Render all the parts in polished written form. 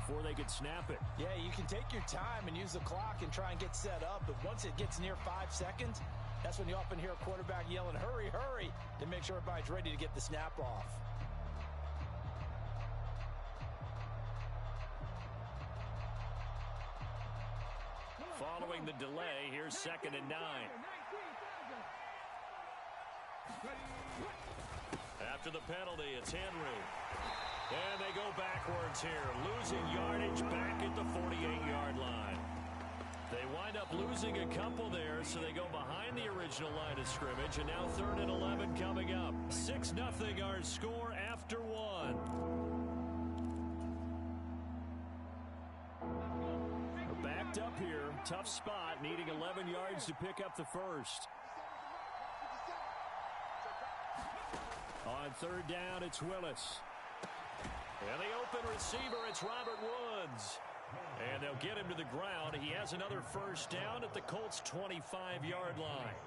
before they could snap it. Yeah, you can take your time and use the clock and try and get set up, but once it gets near 5 seconds, that's when you often hear a quarterback yelling, hurry, hurry, to make sure everybody's ready to get the snap off. Following the delay, here's 2nd and 9. After the penalty, it's Henry. And they go backwards here, losing yardage back at the 48-yard line. They wind up losing a couple there, so they go behind the original line of scrimmage, and now 3rd and 11 coming up. 6-0 our score after 1. Backed up here, tough spot, needing 11 yards to pick up the first. On 3rd down, it's Willis. And the open receiver, it's Robert Woods. And they'll get him to the ground. He has another first down at the Colts' 25-yard line.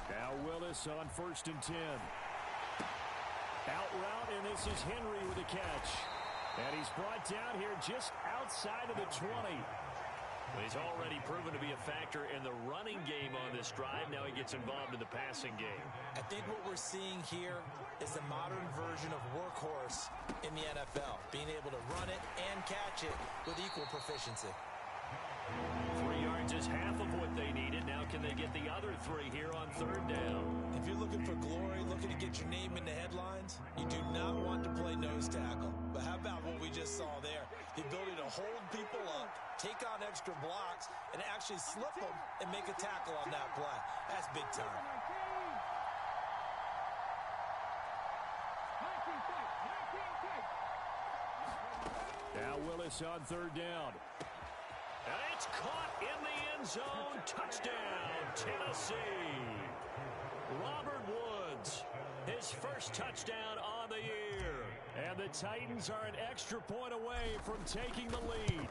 Now Willis on 1st and 10. Out route, and this is Henry with a catch. And he's brought down here just outside of the 20. He's already proven to be a factor in the running game on this drive. Now he gets involved in the passing game. I think what we're seeing here is the modern version of workhorse in the NFL, being able to run it and catch it with equal proficiency. 3 yards is half of what they needed. Now can they get the other 3 here on 3rd down? If you're looking for glory, looking to get your name in the headlines, you do not want to play nose tackle. But how about what we just saw there? The ability to hold people up, take on extra blocks, and actually slip them and make a tackle on that play. That's big time. Now Willis on 3rd down. And it's caught in the end zone. Touchdown, Tennessee. Robert Woods, his first touchdown on the year. And the Titans are an extra point away from taking the lead.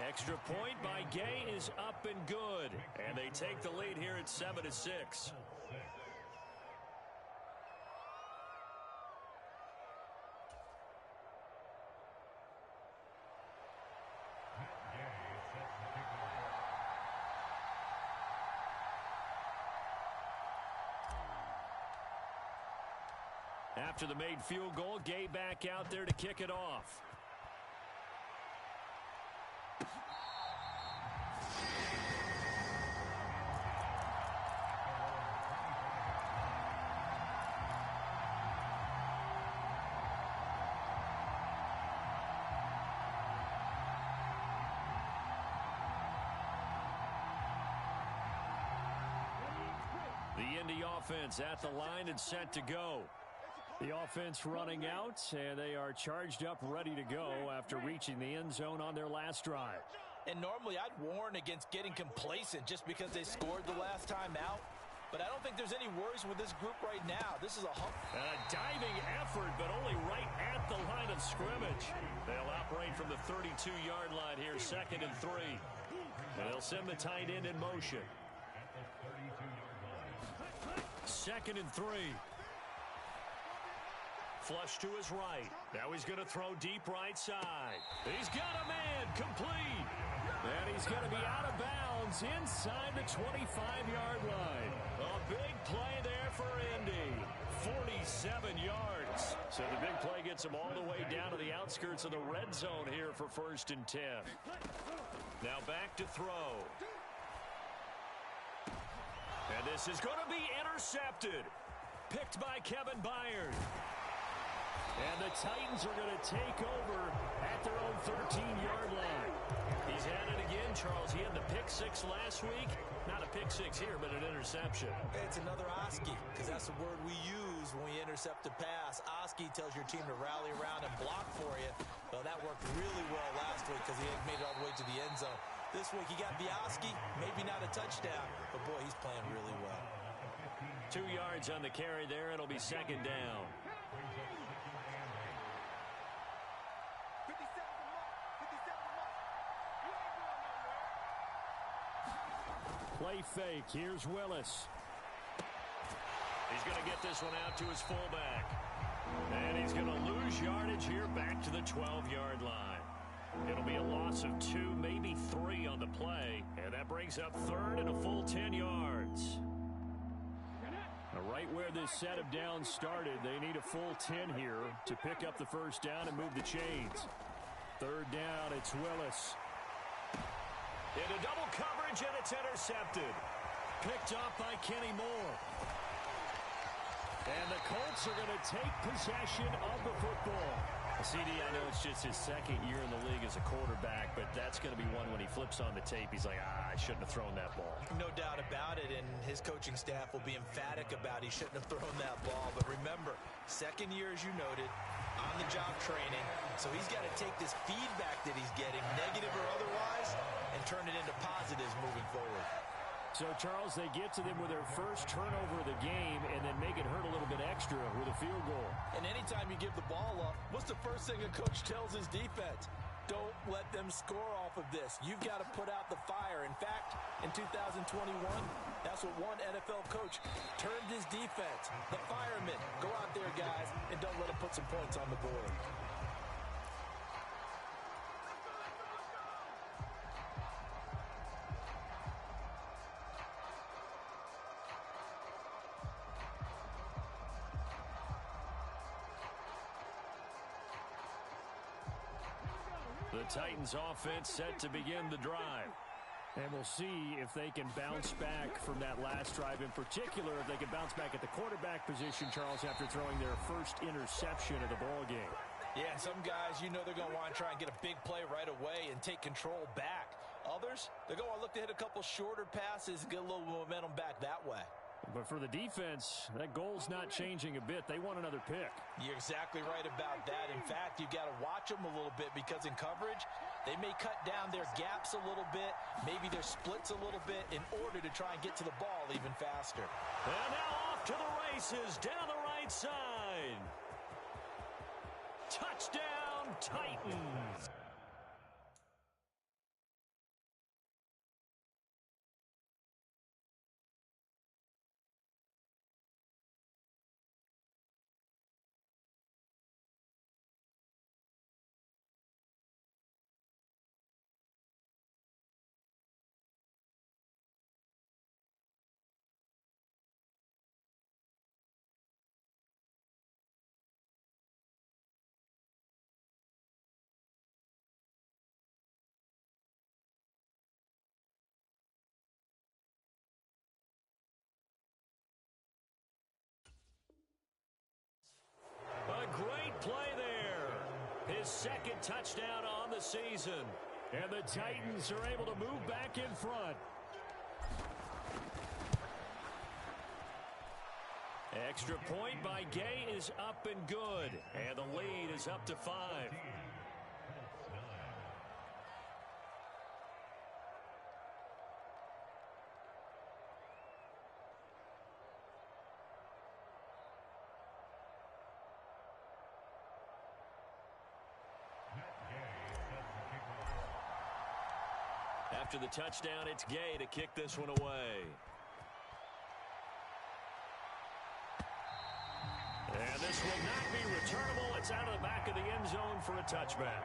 Extra point by Gay is up and good. And they take the lead here at 7-6. After the made field goal, Gay back out there to kick it off. The Indy offense at the line and set to go. The offense running out, and they are charged up, ready to go after reaching the end zone on their last drive. And normally I'd warn against getting complacent just because they scored the last time out. But I don't think there's any worries with this group right now. This is a diving effort, but only right at the line of scrimmage. They'll operate from the 32-yard line here, 2nd and 3. And they'll send the tight end in motion. 2nd and 3. Flush to his right. Now he's going to throw deep right side. He's got a man complete. And he's going to be out of bounds inside the 25-yard line. A big play there for Indy. 47 yards. So the big play gets him all the way down to the outskirts of the red zone here for 1st and 10. Now back to throw. And this is going to be intercepted. Picked by Kevin Byard. And the Titans are going to take over at their own 13-yard line. He's at it again, Charles. He had the pick 6 last week. Not a pick 6 here, but an interception. It's another Oski, because that's the word we use when we intercept a pass. Oski tells your team to rally around and block for you. Well, that worked really well last week because he had made it all the way to the end zone. This week he got the Oski, maybe not a touchdown, but boy, he's playing really well. 2 yards on the carry there. It'll be 2nd down. Play fake. Here's Willis. He's going to get this one out to his fullback. And he's going to lose yardage here back to the 12-yard line. It'll be a loss of 2, maybe 3 on the play. And that brings up third and a full 10 yards. Now, right where this set of downs started, they need a full 10 here to pick up the first down and move the chains. Third down, it's Willis. Into double coverage, and it's intercepted. Picked off by Kenny Moore. And the Colts are going to take possession of the football. CD, I know it's just his second year in the league as a quarterback, but that's going to be one when he flips on the tape. He's like, I shouldn't have thrown that ball. No doubt about it, and his coaching staff will be emphatic about he shouldn't have thrown that ball. But remember, second year, as you noted, on-the-job training. So he's got to take this feedback that he's getting, negative or otherwise, and turn it into positives moving forward. So, Charles, they get to them with their first turnover of the game and then make it hurt a little bit extra with a field goal. And anytime you give the ball up, what's the first thing a coach tells his defense? Don't let them score off of this. You've got to put out the fire. In fact, in 2021, that's what one NFL coach termed his defense. The firemen. Go out there, guys, and don't let them put some points on the board. The Titans offense set to begin the drive. And we'll see if they can bounce back from that last drive. In particular, if they can bounce back at the quarterback position, Charles, after throwing their first interception of the ball game. Yeah, some guys, you know they're going to want to try and get a big play right away and take control back. Others, they're going to look to hit a couple shorter passes and get a little momentum back that way. But for the defense, that goal's not changing a bit. They want another pick. You're exactly right about that. In fact, you've got to watch them a little bit because in coverage, they may cut down their gaps a little bit, maybe their splits a little bit in order to try and get to the ball even faster. And now off to the races down the right side. Touchdown, Titans. A great play there. His second touchdown on the season. And the Titans are able to move back in front. Extra point by Gay is up and good. And the lead is up to 5. After the touchdown, it's Gay to kick this one away. And this will not be returnable. It's out of the back of the end zone for a touchback.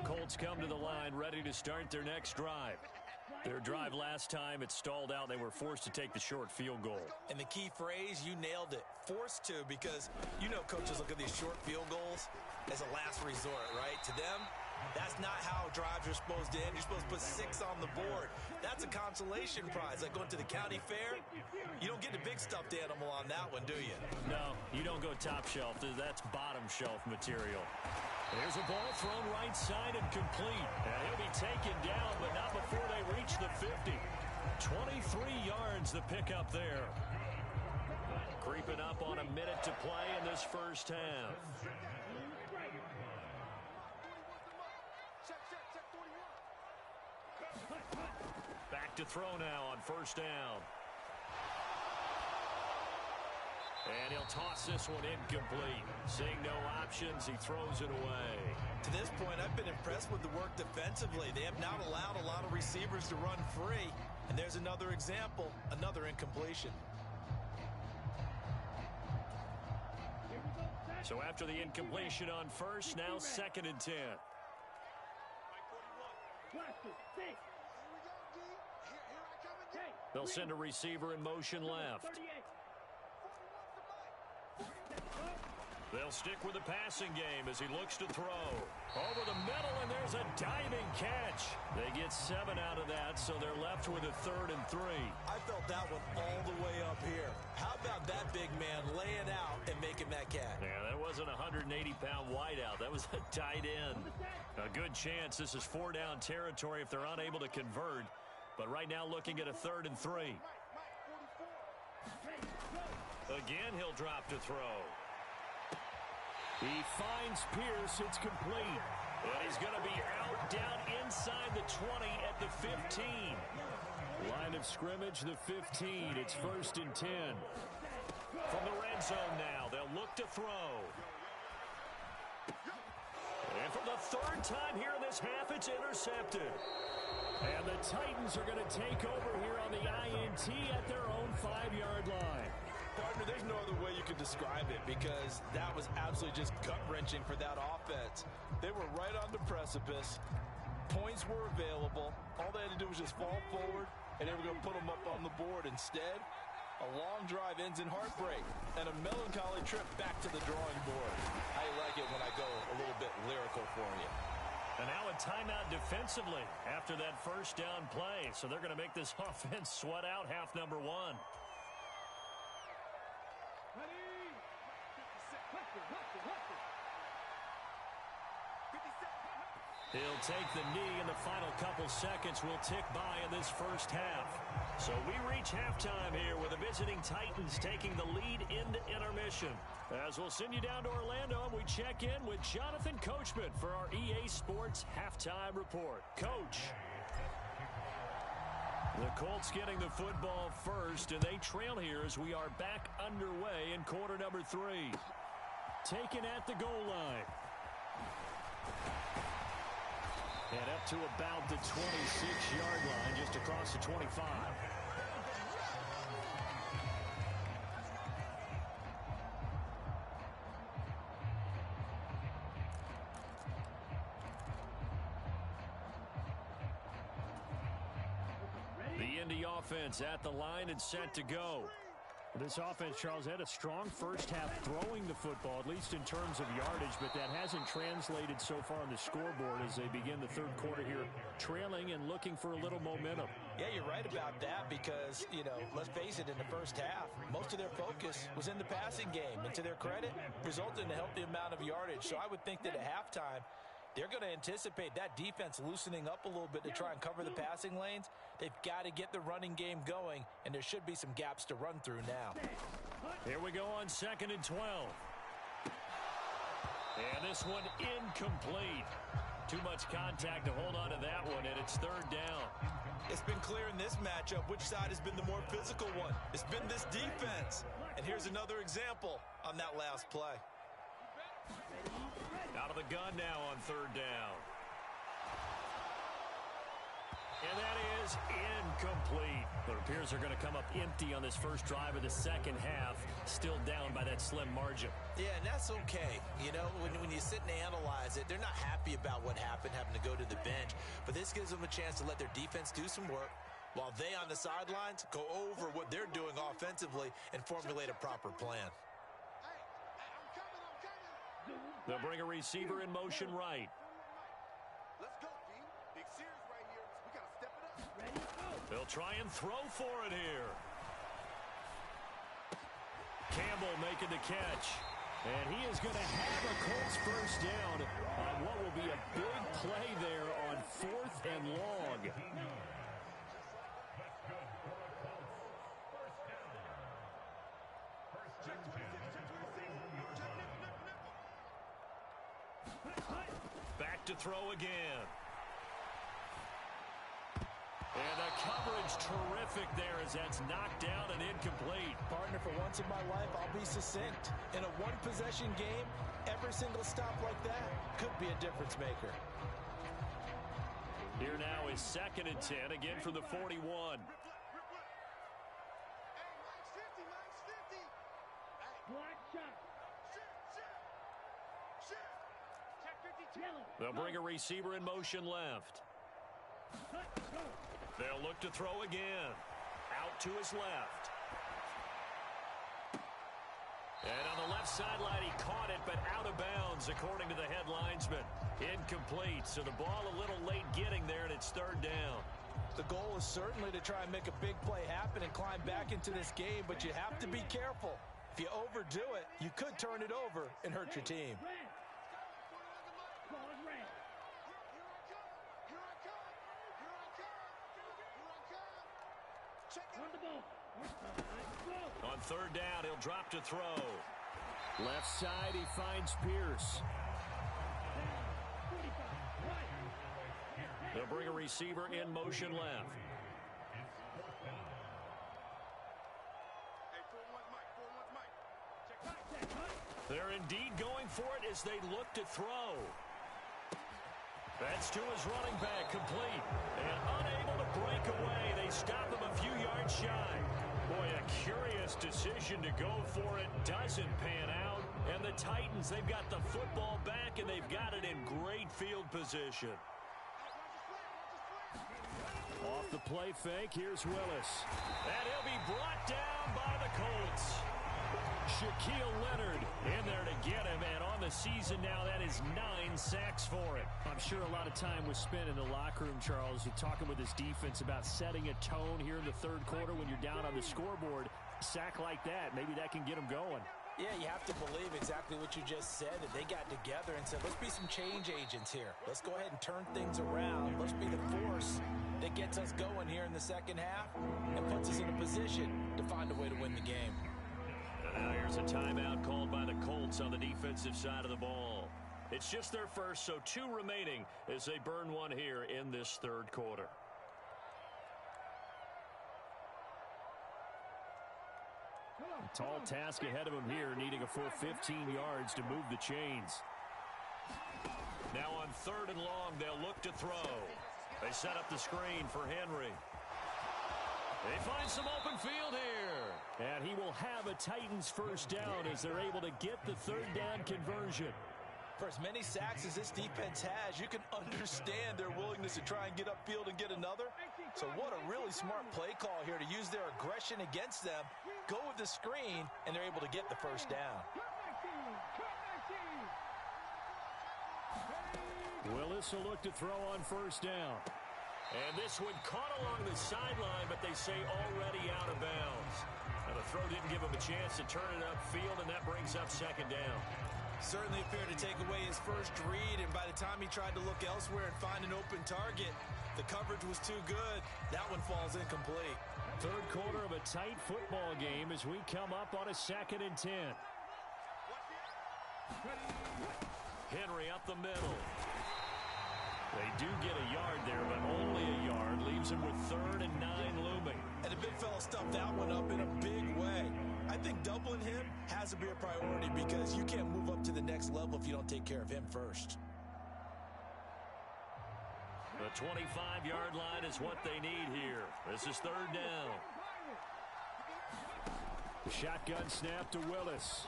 Colts come to the line ready to start their next drive. Their drive last time, it stalled out. They were forced to take the short field goal. And the key phrase, you nailed it, forced to, because you know coaches look at these short field goals as a last resort, right? To them, that's not how drives are supposed to end. You're supposed to put 6 on the board. That's a consolation prize. Like going to the county fair, you don't get the big stuffed animal on that one, do you? No, you don't go top shelf. That's bottom shelf material. There's a ball thrown right side and complete. And he'll be taken down, but not before they reach the 50. 23 yards the pickup there. Creeping up on a minute to play in this first half. Back to throw now on first down. And he'll toss this one incomplete. Seeing no options, he throws it away. To this point, I've been impressed with the work defensively. They have not allowed a lot of receivers to run free. And there's another example, another incompletion. So after the incompletion on first, now 2nd and 10. They'll send a receiver in motion left. They'll stick with the passing game as he looks to throw. Over the middle, and there's a diving catch. They get 7 out of that, so they're left with a 3rd and 3. I felt that one all the way up here. How about that big man laying out and making that catch? Yeah, that wasn't a 180-pound wideout. That was a tight end. A good chance this is 4-down territory if they're unable to convert. But right now looking at a 3rd and 3. Again, he'll drop to throw. He finds Pierce. It's complete. And he's going to be out down inside the 20 at the 15. Line of scrimmage, the 15. It's 1st and 10. From the red zone now, they'll look to throw. And for the 3rd time here in this half, it's intercepted. And the Titans are going to take over here on the INT at their own 5-yard line. Partner, there's no other way you could describe it because that was absolutely just gut-wrenching for that offense. They were right on the precipice. Points were available. All they had to do was just fall forward, and they were going to put them up on the board. Instead, a long drive ends in heartbreak and a melancholy trip back to the drawing board. I like it when I go a little bit lyrical for you. And now a timeout defensively after that first down play. So they're going to make this offense sweat out half number 1. He'll take the knee, and the final couple seconds will tick by in this first half. So we reach halftime here with the visiting Titans taking the lead into intermission. As we'll send you down to Orlando, and we check in with Jonathan Coachman for our EA Sports Halftime Report. Coach. The Colts getting the football first, and they trail here as we are back underway in quarter number 3. Taken at the goal line. And up to about the 26-yard line, just across the 25. The Indy offense at the line and set to go. This offense, Charles, had a strong first half throwing the football, at least in terms of yardage, but that hasn't translated so far on the scoreboard as they begin the 3rd quarter here, trailing and looking for a little momentum. Yeah, you're right about that because, you know, let's face it, in the first half, most of their focus was in the passing game. And to their credit, resulted in a healthy amount of yardage. So I would think that at halftime, they're going to anticipate that defense loosening up a little bit to try and cover the passing lanes. They've got to get the running game going, and there should be some gaps to run through now. Here we go on 2nd and 12. And this one incomplete. Too much contact to hold on to that one, and it's 3rd down. It's been clear in this matchup which side has been the more physical one. It's been this defense. And here's another example on that last play. Out of the gun now on 3rd down. And that is incomplete. It appears they're going to come up empty on this first drive of the second half, still down by that slim margin. Yeah, and that's okay. You know, when you sit and analyze it, they're not happy about what happened, having to go to the bench. But this gives them a chance to let their defense do some work while they on the sidelines go over what they're doing offensively and formulate a proper plan. They'll bring a receiver in motion right. Let's go, D. Big series right here. We got to step it up. Ready? They'll try and throw for it here. Campbell making the catch. And he is going to have a Colts first down on what will be a big play there on 4th and long. Back to throw again. And the coverage terrific there as that's knocked down and incomplete. Partner, for once in my life, I'll be succinct. In a one-possession game, every single stop like that could be a difference maker. Here now is 2nd and 10, again from the 41. They'll bring a receiver in motion left. They'll look to throw again. Out to his left. And on the left sideline, he caught it, but out of bounds, according to the head linesman. Incomplete, so the ball a little late getting there, and it's 3rd down. The goal is certainly to try and make a big play happen and climb back into this game, but you have to be careful. If you overdo it, you could turn it over and hurt your team. On 3rd down, he'll drop to throw. Left side, he finds Pierce. They'll bring a receiver in motion left. They're indeed going for it as they look to throw. That's to his running back, complete. And unable to break away. They stop him a few yards shy. Boy, a curious decision to go for it. Doesn't pan out. And the Titans, they've got the football back, and they've got it in great field position. Off the play fake, here's Willis. And he'll be brought down by the Colts. Shaquille Leonard in there to get him, and on the season now, that is 9 sacks for him. I'm sure a lot of time was spent in the locker room, Charles, talking with his defense about setting a tone here in the 3rd quarter when you're down on the scoreboard. A sack like that, maybe that can get him going. Yeah, you have to believe exactly what you just said, that they got together and said, let's be some change agents here. Let's go ahead and turn things around. Let's be the force that gets us going here in the 2nd half and puts us in a position to find a way to win the game. And now here's a timeout called by the Colts on the defensive side of the ball. It's just their first, so 2 remaining as they burn one here in this 3rd quarter. A tall task ahead of him here, needing a full 15 yards to move the chains. Now on 3rd and long, they'll look to throw. They set up the screen for Henry. They find some open field here. And he will have a Titans first down as they're able to get the 3rd down conversion. For as many sacks as this defense has, you can understand their willingness to try and get upfield and get another. So what a really smart play call here to use their aggression against them, go with the screen, and they're able to get the first down. Willis will look to throw on 1st down. And this one caught along the sideline, but they say already out of bounds. Now the throw didn't give him a chance to turn it upfield, and that brings up 2nd down. Certainly appeared to take away his first read, and by the time he tried to look elsewhere and find an open target, the coverage was too good. That one falls incomplete. 3rd quarter of a tight football game as we come up on a 2nd and 10. Henry up the middle. They do get a yard there, but only a yard. Leaves him with 3rd and 9 looming. And the big fella stuffed that one up in a big way. I think doubling him has to be a priority because you can't move up to the next level if you don't take care of him first. The 25-yard line is what they need here. This is 3rd down. The shotgun snap to Willis.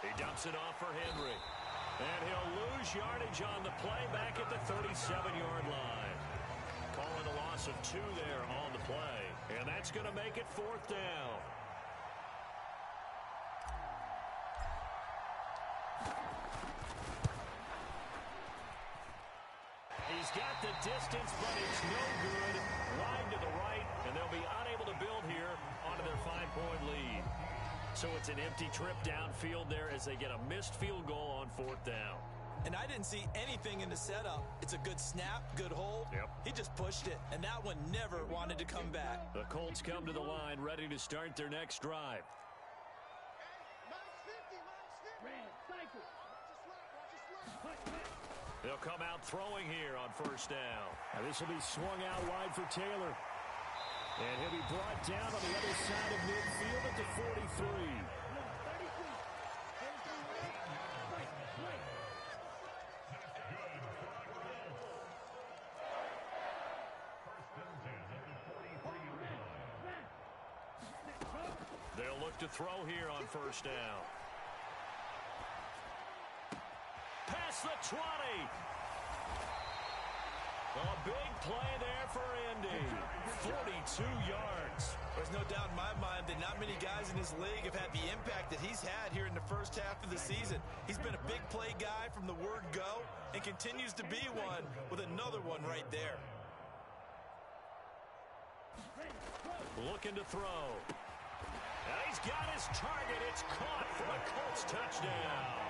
He dumps it off for Henry. And he'll lose yardage on the play back at the 37-yard line. Calling a loss of 2 there on the play. And that's going to make it 4th down. He's got the distance, but it's no good. Wide to the right, and they'll be unable to build here onto their 5-point lead. So it's an empty trip downfield there as they get a missed field goal on 4th down. And I didn't see anything in the setup. It's a good snap, good hold. Yep. He just pushed it, and that one never wanted to come back. The Colts come to the line, ready to start their next drive. They'll come out throwing here on first down. Now this will be swung out wide for Taylor. And he'll be brought down on the other side of midfield at the 43. They'll look to throw here on first down. Past the 20. A big play there for Indy. 42 yards. There's no doubt in my mind that not many guys in this league have had the impact that he's had here in the first half of the season. He's been a big play guy from the word go and continues to be one with another one right there. Looking to throw. And he's got his target. It's caught for a Colts touchdown.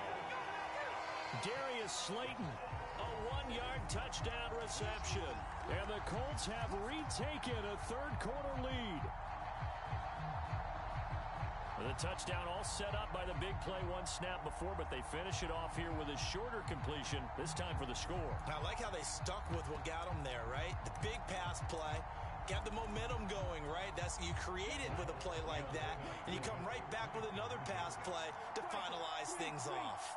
Darius Slayton, a 1-yard touchdown reception. And the Colts have retaken a third-quarter lead. The touchdown all set up by the big play one snap before, but they finish it off here with a shorter completion, this time for the score. I like how they stuck with what got them there, right? The big pass play. Got the momentum going, right? That's you create it with a play like that, and you come right back with another pass play to finalize things off.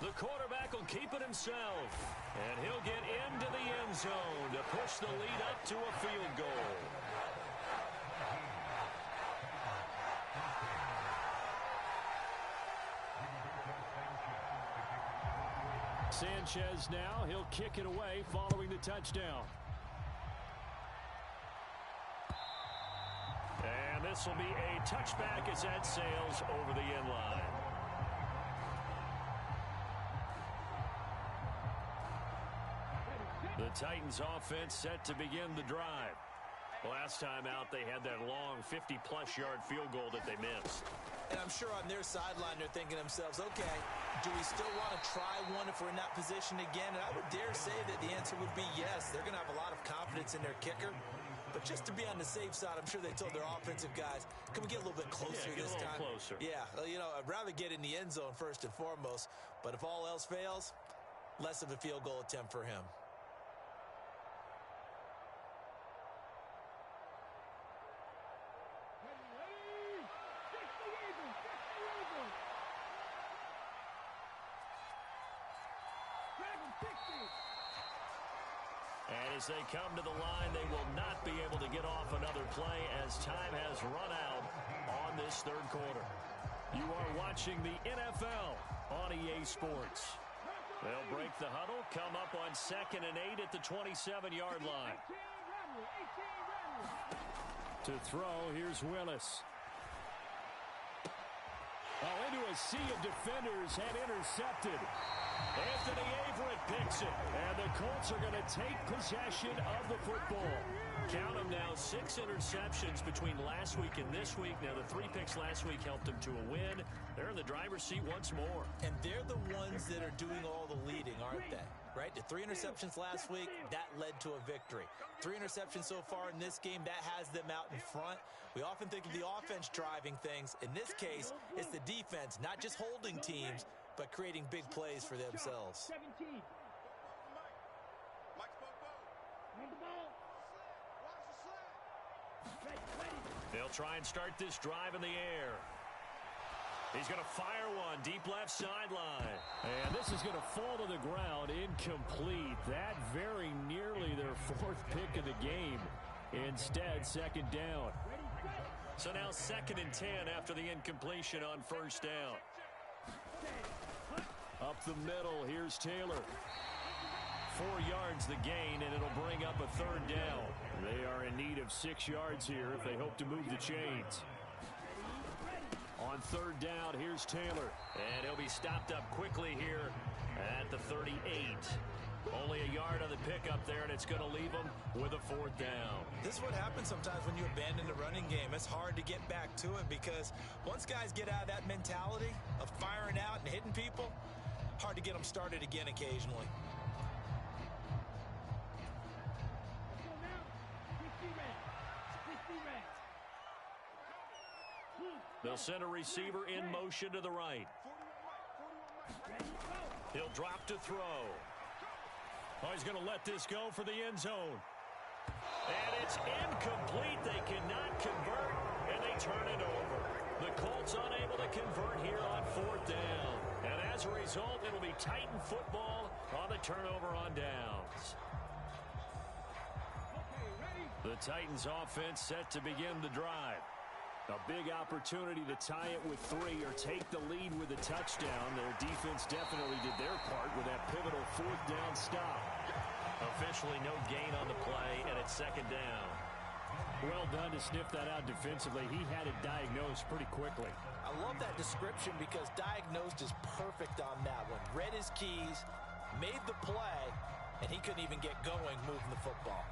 The quarterback will keep it himself, and he'll get into the end zone to push the lead up to a field goal. Sanchez now, he'll kick it away following the touchdown. And this will be a touchback as that sails over the end line. The Titans offense set to begin the drive. Last time out, they had that long 50-plus yard field goal that they missed. And I'm sure on their sideline they're thinking to themselves, okay, do we still want to try one if we're in that position again? And I would dare say that the answer would be yes. They're going to have a lot of confidence in their kicker. But just to be on the safe side, I'm sure they told their offensive guys, can we get a little bit closer this time? Closer. Yeah, you know, I'd rather get in the end zone first and foremost. But if all else fails, less of a field goal attempt for him. And as they come to the line, they will not be able to get off another play as time has run out on this third quarter. You are watching the NFL on EA Sports. They'll break the huddle, come up on 2nd and 8 at the 27-yard line. To throw, here's Willis. Oh, into a sea of defenders and intercepted. Anthony Averett picks it, and the Colts are going to take possession of the football. Count them now, 6 interceptions between last week and this week. Now, the 3 picks last week helped them to a win. They're in the driver's seat once more. And they're the ones that are doing all the leading, aren't they? Right? The 3 interceptions last week, that led to a victory. 3 interceptions so far in this game, that has them out in front. We often think of the offense driving things. In this case, it's the defense, not just holding teams, but creating big plays for themselves. They'll try and start this drive in the air. He's going to fire one deep left sideline. And this is going to fall to the ground incomplete. That very nearly their 4th pick of the game. Instead, 2nd down. So now 2nd and 10 after the incompletion on first down. Up the middle, here's Taylor. 4 yards the gain, and it'll bring up a 3rd down. They are in need of 6 yards here if they hope to move the chains. On 3rd down, here's Taylor. And he'll be stopped up quickly here at the 38. Only a yard on the pickup there, and it's going to leave them with a 4th down. This is what happens sometimes when you abandon the running game. It's hard to get back to it because once guys get out of that mentality of firing out and hitting people, hard to get them started again occasionally. They'll send a receiver in motion to the right. He'll drop to throw. Oh, he's going to let this go for the end zone. And it's incomplete. They cannot convert, and they turn it over. The Colts unable to convert here on fourth down. And as a result, it'll be Titan football on the turnover on downs. The Titans offense set to begin the drive. A big opportunity to tie it with 3 or take the lead with a touchdown. Their defense definitely did their part with that pivotal fourth down stop. Officially no gain on the play, and it's second down. Well done to sniff that out defensively. He had it diagnosed pretty quickly. I love that description because diagnosed is perfect on that one. Read his keys, made the play, and he couldn't even get going moving the football.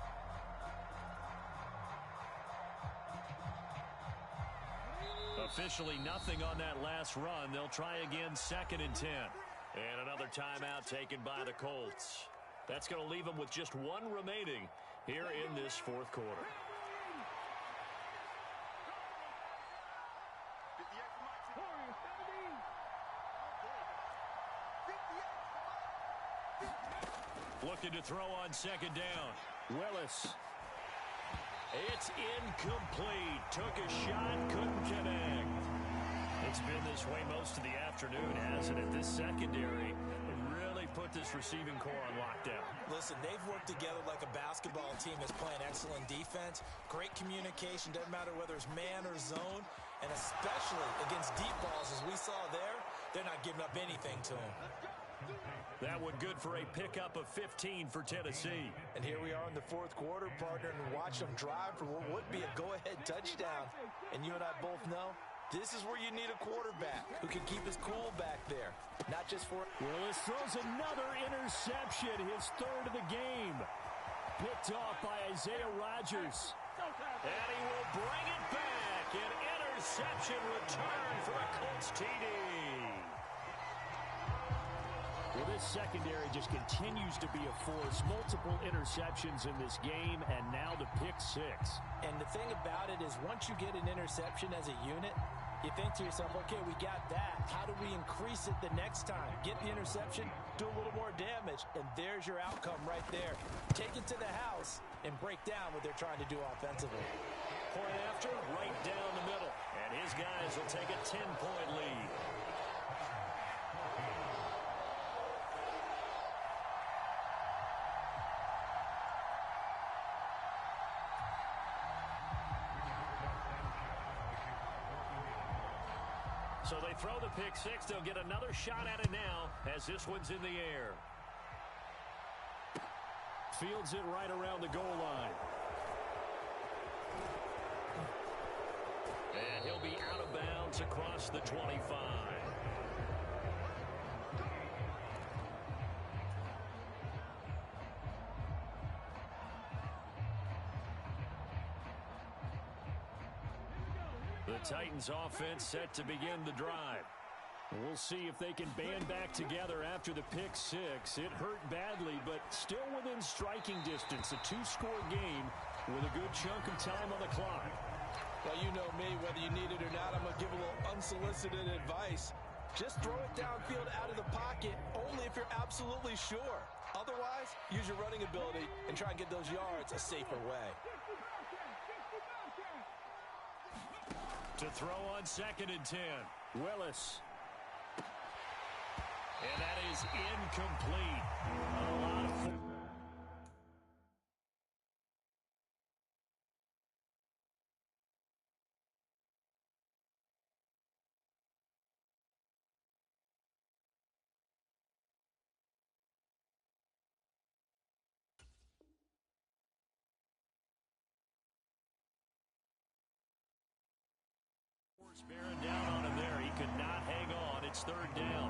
Officially nothing on that last run. They'll try again, 2nd and 10. And another timeout taken by the Colts. That's going to leave them with just 1 remaining here in this fourth quarter. Looking to throw on 2nd down. Willis. It's incomplete. Took a shot, couldn't connect. It's been this way most of the afternoon, hasn't it? This secondary really put this receiving core on lockdown. Listen, they've worked together like a basketball team that's playing excellent defense. Great communication, doesn't matter whether it's man or zone. And especially against deep balls, as we saw there, they're not giving up anything to them. That one good for a pickup of 15 for Tennessee. And here we are in the fourth quarter, partner, and watch them drive for what would be a go-ahead touchdown. And you and I both know this is where you need a quarterback who can keep his cool back there. Not just for... Willis throws another interception, his 3rd of the game. Picked off by Isaiah Rodgers. And he will bring it back. An interception return for a Colts TD. Well, this secondary just continues to be a force. Multiple interceptions in this game, and now the pick 6. And the thing about it is once you get an interception as a unit, you think to yourself, okay, we got that. How do we increase it the next time? Get the interception, do a little more damage, and there's your outcome right there. Take it to the house and break down what they're trying to do offensively. Point after, right down the middle. And his guys will take a 10-point lead. So they throw the pick 6. They'll get another shot at it now as this one's in the air. Fields it right around the goal line. And he'll be out of bounds across the 25. The Titans offense set to begin the drive. We'll see if they can band back together after the pick 6. It hurt badly, but still within striking distance. A 2-score game with a good chunk of time on the clock. Well, you know me, whether you need it or not, I'm going to give a little unsolicited advice. Just throw it downfield out of the pocket, only if you're absolutely sure. Otherwise, use your running ability and try and get those yards a safer way. To throw on 2nd and 10. Willis. And that is incomplete. A lot of... Bearing down on him there. He could not hang on. It's 3rd down.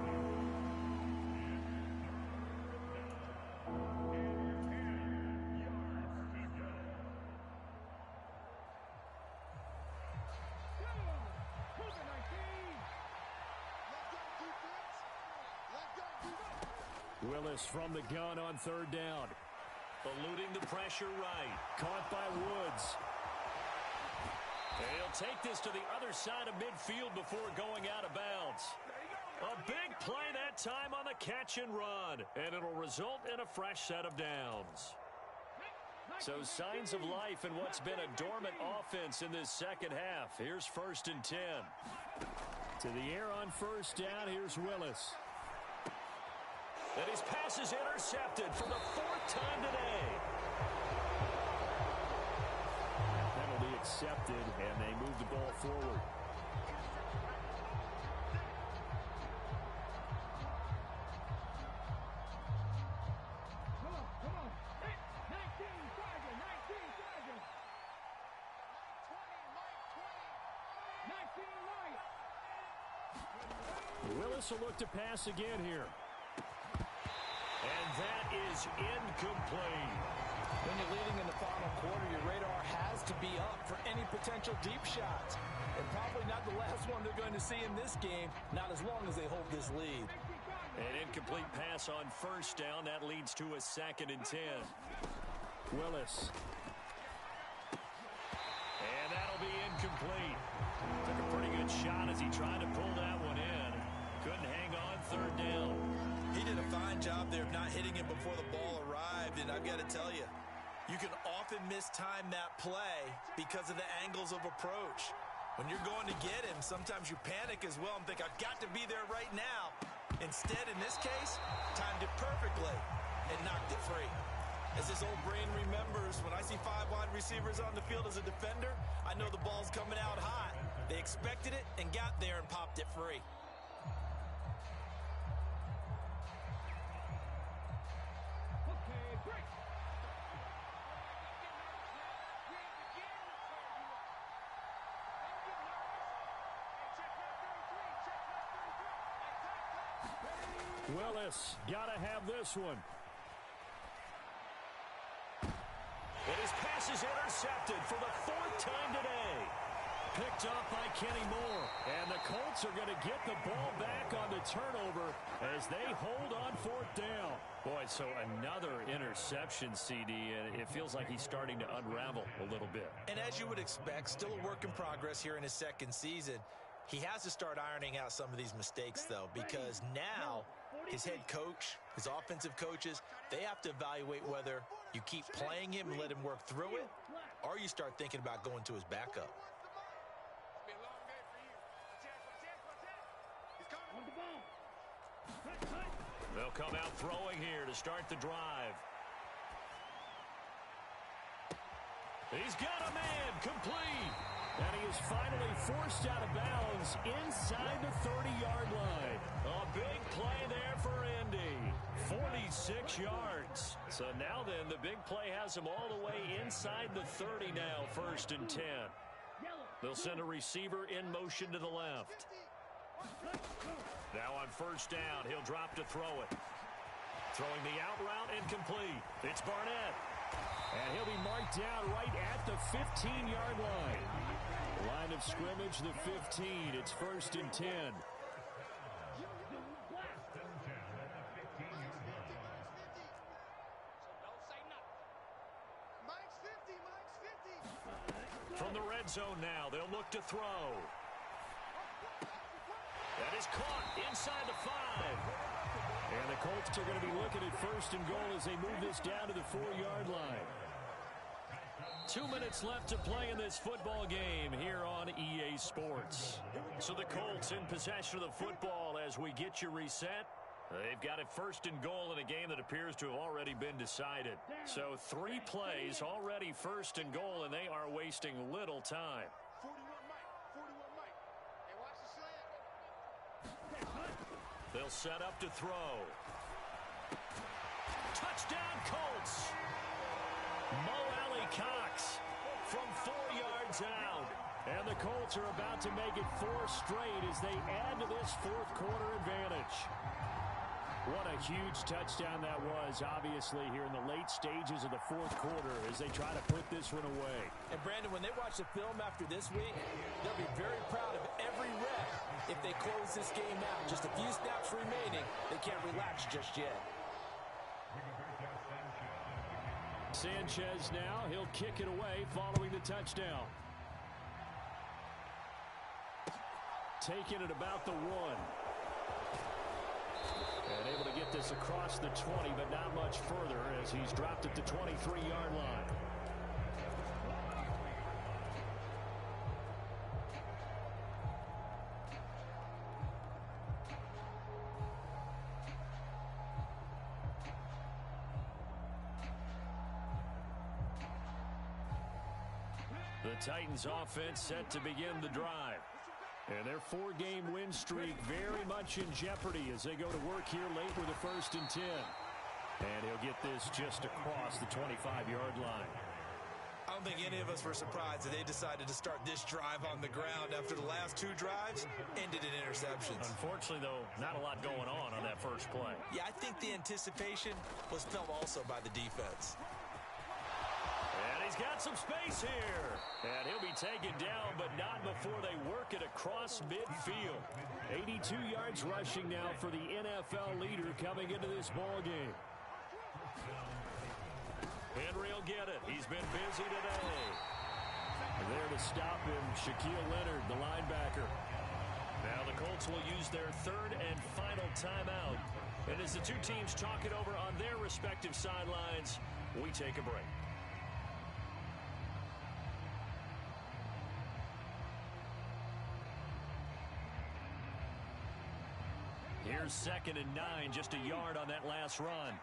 Willis from the gun on 3rd down. Eluding the pressure right. Caught by Woods. He'll take this to the other side of midfield before going out of bounds. A big play that time on the catch and run, and it'll result in a fresh set of downs. So signs of life in what's been a dormant offense in this second half. Here's 1st and 10. To the air on 1st down, here's Willis. And his pass is intercepted for the 4th time today. Penalty accepted, and they move the ball forward. Willis will look to pass again here. And that is incomplete. When you're leading in the final quarter, your radar has to be up for any potential deep shots. And probably not the last one they're going to see in this game, not as long as they hold this lead. An incomplete pass on 1st down. That leads to a 2nd and 10. Willis. And that'll be incomplete. Took a pretty good shot as he tried to pull that one in. Couldn't hang on 3rd down. He did a fine job there of not hitting him before the ball arrived, and I've got to tell you, you can often mistime that play because of the angles of approach. When you're going to get him, sometimes you panic as well and think, I've got to be there right now. Instead, in this case, timed it perfectly and knocked it free. As this old brain remembers, when I see 5 wide receivers on the field as a defender, I know the ball's coming out hot. They expected it and got there and popped it free. Willis, gotta have this one. And his pass is intercepted for the 4th time today. Picked off by Kenny Moore. And the Colts are going to get the ball back on the turnover as they hold on 4th down. Boy, so another interception, CD, and it feels like he's starting to unravel a little bit. And as you would expect, still a work in progress here in his 2nd season. He has to start ironing out some of these mistakes, though, because now his head coach, his offensive coaches, they have to evaluate whether you keep playing him and let him work through it, or you start thinking about going to his backup. They'll come out throwing here to start the drive. He's got a man, complete. And he is finally forced out of bounds inside the 30-yard line. A big play there for Indy. 46 yards. So now then, the big play has him all the way inside the 30 now, 1st and 10. They'll send a receiver in motion to the left. Now on 1st down, he'll drop to throw it. Throwing the out route, incomplete. It's Barnett. And he'll be marked down right at the 15-yard line. Line of scrimmage, the 15. It's 1st and 10. From the red zone now, they'll look to throw. That is caught inside the 5. And the Colts are going to be looking at 1st and goal as they move this down to the 4-yard line. 2 minutes left to play in this football game here on EA Sports. So the Colts in possession of the football as we get you reset. They've got it 1st and goal in a game that appears to have already been decided. So 3 plays already 1st and goal, and they are wasting little time. 41 Mike. Hey, watch the slant. They'll set up to throw. Touchdown Colts. Mo Cox from 4 yards out. And the Colts are about to make it 4 straight as they add to this 4th quarter advantage. What a huge touchdown that was, obviously, here in the late stages of the 4th quarter as they try to put this one away. And, Brandon, when they watch the film after this week, they'll be very proud of every rep if they close this game out. Just a few snaps remaining. They can't relax just yet. Sanchez now, he'll kick it away following the touchdown. Taking it about the 1. this across the 20, but not much further as he's dropped at the 23-yard line. The Titans offense set to begin the drive. And their 4-game win streak very much in jeopardy as they go to work here late with a 1st and 10. And he'll get this just across the 25-yard line. I don't think any of us were surprised that they decided to start this drive on the ground after the last 2 drives ended in interceptions. Unfortunately, though, not a lot going on that first play. Yeah, I think the anticipation was felt also by the defense. And he's got some space here. And he'll be taken down, but not before they work it across midfield. 82 yards rushing now for the NFL leader coming into this ball game. Henry will get it. He's been busy today. There to stop him, Shaquille Leonard, the linebacker. Now the Colts will use their 3rd and final timeout. And as the two teams talk it over on their respective sidelines, we take a break. Here's 2nd and 9, just a yard on that last run.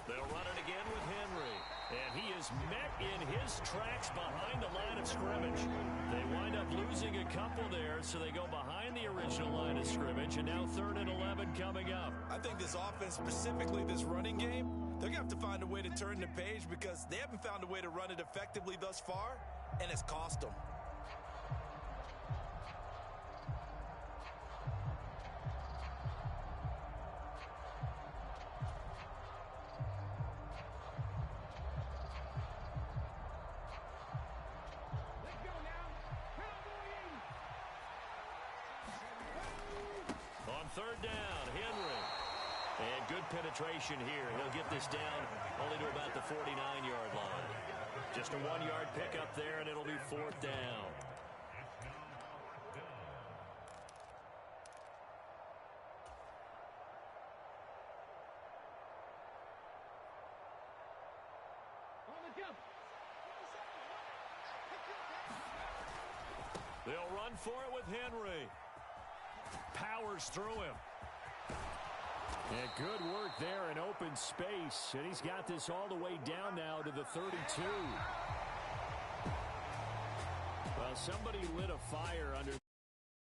They'll run it again with Henry. And he is met in his tracks behind the line of scrimmage. They wind up losing a couple there, so they go behind the original line of scrimmage, and now 3rd and 11 coming up. I think this offense, specifically this running game, they're going to have to find a way to turn the page because they haven't found a way to run it effectively thus far, and it's cost them. On 3rd down, Henry. And good penetration here. He'll get this down only to about the 49-yard line. Just a 1-yard pickup there, and it'll be 4th down. They'll run for it with Henry. Powers through him. And good work there in open space. And he's got this all the way down now to the 32. Well, somebody lit a fire under